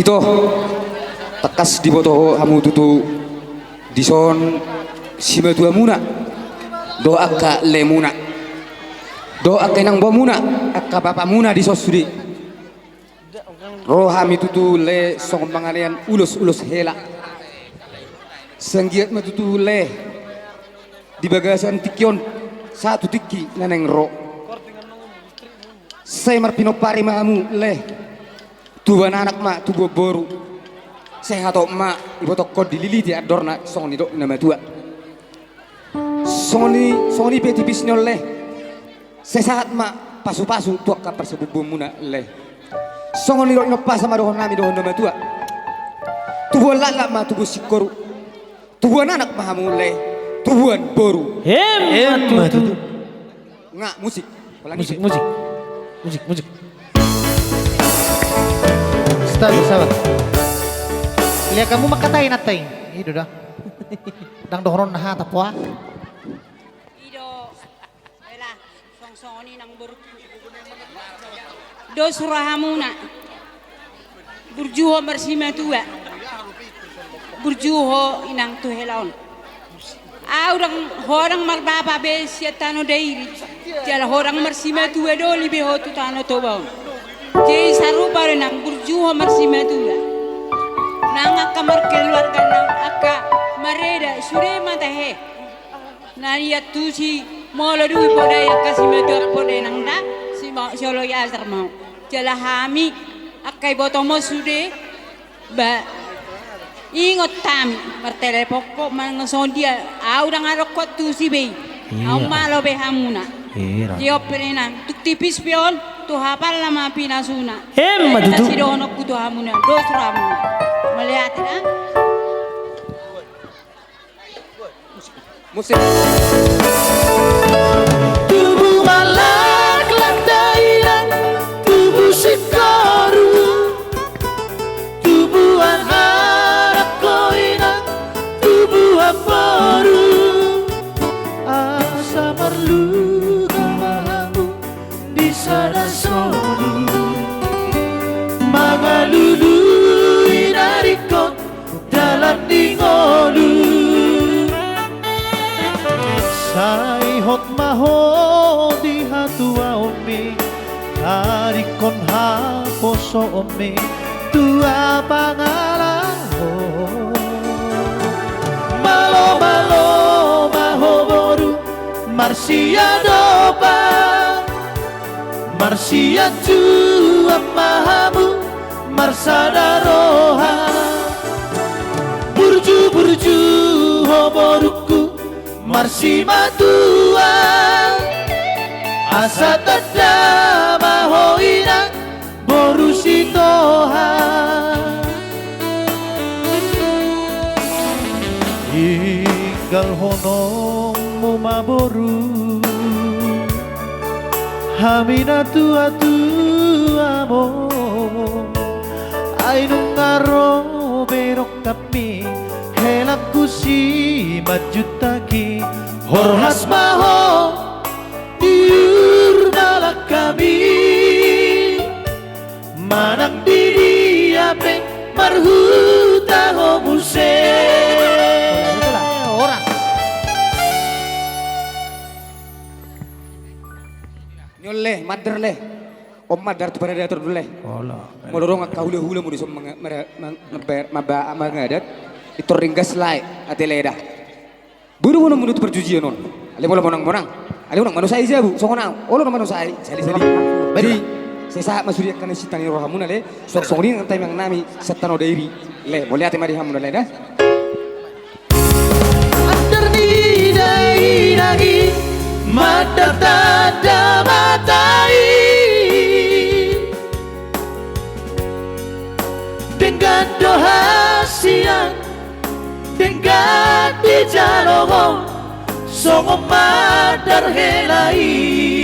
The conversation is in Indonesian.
Ito tekas di boto hamu tutu dison sima tua muna doa ka lemuna doa ka nang bomuna akka bapa muna di sosudi rohami tutu le song pangalian ulus hela senggiat matutu le di bagasan tikion satu tiki naneng ro saya marpino pari mamu le tuan anak mak tu boru saya hatau mak ibu toko dilili di adorna song ni dok nama tua song ni peti bisnyol le saya saat mak pasu tuak kapar sebubu muna le song ni dok nopas sama dohon nami dohon nama tua tuan lala mak tubuh sikoru tuan anak mahamu le tuan boru matu nggak musik musik sabar lihat kamu makatain atain itu dah dang dohron nah tapwa ido bela song ni nang ber do surahamuna burjuho bersima tua burjuho inang tu helaon orang marbaba be siatano dairi jala orang bersima tua do libe ho tu tano tobaon jadi saru bare nang burjuho bersima tua nang kamar keluarga nang aka mareda sure mata he nariya tusi molo du poda ya kasih metu poda nang da si mau solo ya asar mau jala hami akai botomo sude ba ingot tam martele pokok mangason dia au dang arokot tusi be au malo be hamuna dia perena tuk tipis pion tu hafal lama pinasuna matu si dono kutu hamuna dos ramu melihat ya musik tubuh malak landairan tubuh sikaru tubuh anak koinang tubuh aparu asa merlu kamu di sana solu magalulu inarikot dalam dingolu sai hot maho di hatua ome tarikon ha poso ome tua pangalaho malo maho boru marsia dopa marsia tua mahamu marsada roha burju ho boruku marsi matua asa tada mahoina borusi toha inggal honong mumaboru hamina tua mo ainung ngaro berok kami helaku si majutaki horhas maho diur malak kami manang diri ape marhuta homuse orang nyolle madar leh om madar tu pada dator dulu leh mau dorong ak hula mau disum maba ngadat itu ringgas lai ateleda buru buru menurut perjujian non ale bola monang ale orang manusia aja bu songona olo manusia sali jadi saya saat masuk kan si tani rohamun ale sok ini ngantai yang nami setano dairi le boleh ate mari hamun ale dah andar ni dai lagi mata tada matai dengan doa siang dengan di jalong songo madar helai